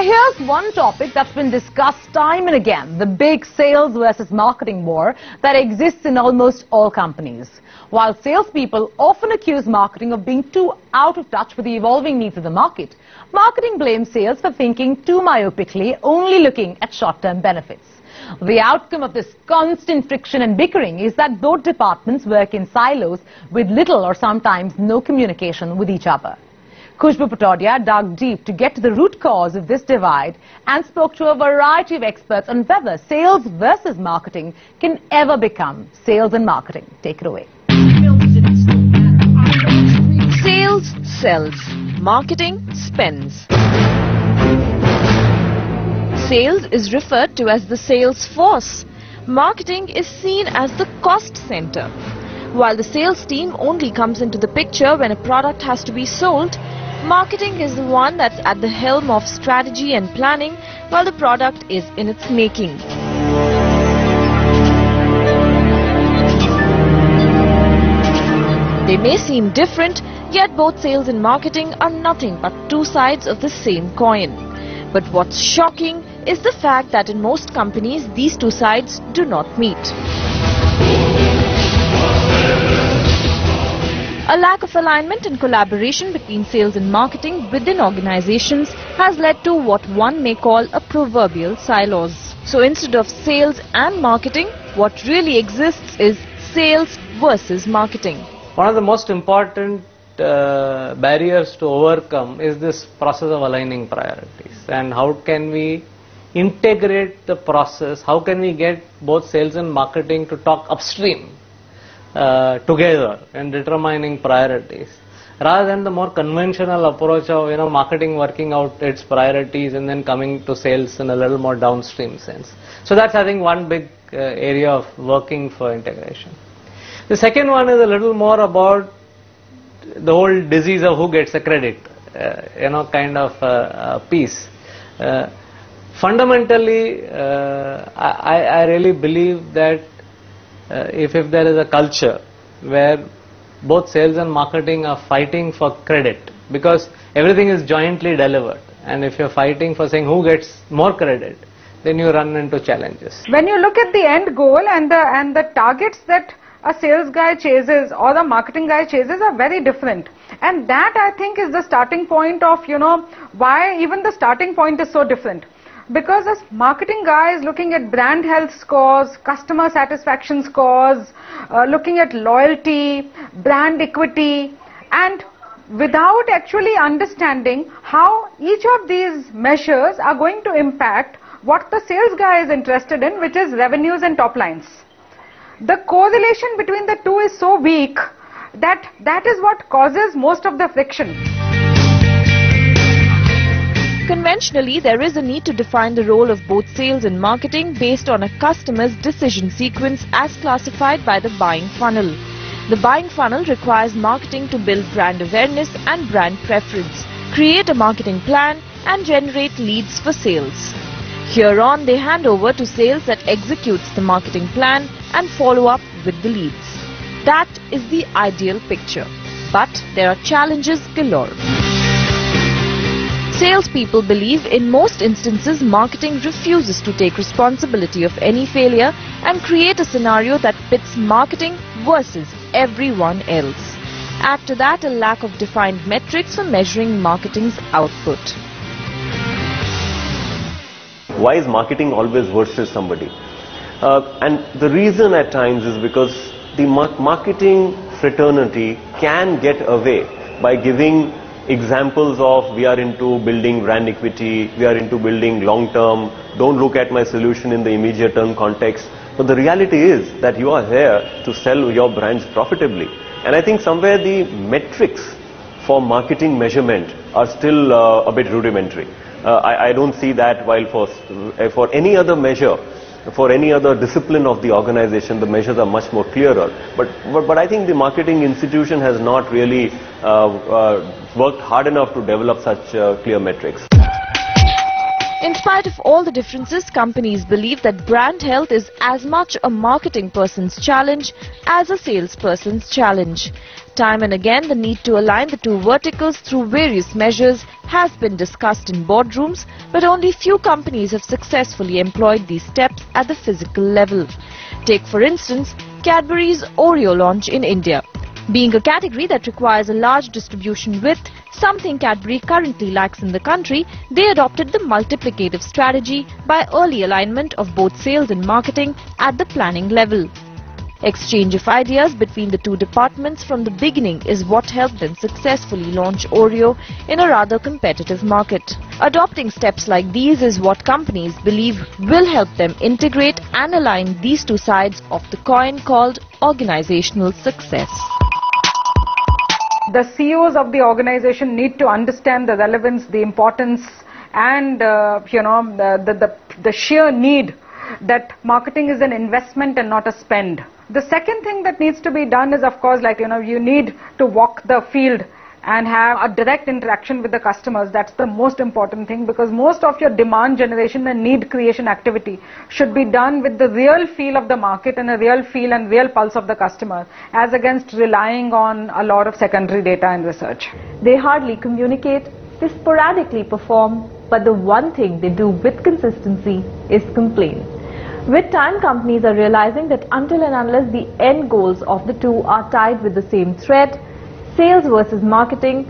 Now here's one topic that's been discussed time and again, the big sales versus marketing war that exists in almost all companies. While salespeople often accuse marketing of being too out of touch with the evolving needs of the market, marketing blames sales for thinking too myopically, only looking at short-term benefits. The outcome of this constant friction and bickering is that both departments work in silos with little or sometimes no communication with each other. Khushbu Patodia dug deep to get to the root cause of this divide and spoke to a variety of experts on whether sales versus marketing can ever become sales and marketing. Take it away. Sales sells, marketing spends. Sales is referred to as the sales force. Marketing is seen as the cost center. While the sales team only comes into the picture when a product has to be sold, marketing is the one that's at the helm of strategy and planning while the product is in its making. They may seem different, yet both sales and marketing are nothing but two sides of the same coin. But what's shocking is the fact that in most companies these two sides do not meet. A lack of alignment and collaboration between sales and marketing within organizations has led to what one may call a proverbial silos. So instead of sales and marketing, what really exists is sales versus marketing. One of the most important barriers to overcome is this process of aligning priorities, and how can we integrate the process, how can we get both sales and marketing to talk upstream together in determining priorities, rather than the more conventional approach of marketing working out its priorities and then coming to sales in a little more downstream sense. So that's, I think, one big area of working for integration. The second one is a little more about the whole disease of who gets the credit, kind of piece. Fundamentally, I really believe that if there is a culture where both sales and marketing are fighting for credit, because everything is jointly delivered, and if you're fighting for saying who gets more credit, then you run into challenges. When you look at the end goal and the targets that a sales guy chases or the marketing guy chases are very different, and that I think is the starting point of why even the starting point is so different. Because a marketing guy is looking at brand health scores, customer satisfaction scores, looking at loyalty, brand equity, and without actually understanding how each of these measures are going to impact what the sales guy is interested in, which is revenues and top lines. The correlation between the two is so weak that is what causes most of the friction. Conventionally, there is a need to define the role of both sales and marketing based on a customer's decision sequence as classified by the buying funnel. The buying funnel requires marketing to build brand awareness and brand preference, create a marketing plan, and generate leads for sales. Here on, they hand over to sales that executes the marketing plan and follow up with the leads. That is the ideal picture. But there are challenges galore. Salespeople believe in most instances marketing refuses to take responsibility of any failure and create a scenario that pits marketing versus everyone else. Add to that a lack of defined metrics for measuring marketing's output. Why is marketing always versus somebody? And the reason at times is because the marketing fraternity can get away by giving examples of we are into building brand equity, we are into building long term, don't look at my solution in the immediate term context. But the reality is that you are here to sell your brands profitably. And I think somewhere the metrics for marketing measurement are still a bit rudimentary. I don't see that, while for any other measure, for any other discipline of the organization, the measures are much more clearer. But I think the marketing institution has not really worked hard enough to develop such clear metrics. In spite of all the differences, companies believe that brand health is as much a marketing person's challenge as a salesperson's challenge. Time and again, the need to align the two verticals through various measures has been discussed in boardrooms, but only few companies have successfully employed these steps at the physical level. Take, for instance, Cadbury's Oreo launch in India. Being a category that requires a large distribution width, something Cadbury currently lacks in the country, they adopted the multiplicative strategy by early alignment of both sales and marketing at the planning level. Exchange of ideas between the two departments from the beginning is what helped them successfully launch Oreo in a rather competitive market. Adopting steps like these is what companies believe will help them integrate and align these two sides of the coin called organizational success. The CEOs of the organization need to understand the relevance, the importance, and the sheer need that marketing is an investment and not a spend. The second thing that needs to be done is, of course, you need to walk the field and have a direct interaction with the customers. That's the most important thing, because most of your demand generation and need creation activity should be done with the real feel of the market and a real feel and real pulse of the customer, as against relying on a lot of secondary data and research. They hardly communicate, they sporadically perform, but the one thing they do with consistency is complain. With time, companies are realizing that until and unless the end goals of the two are tied with the same thread, sales versus marketing,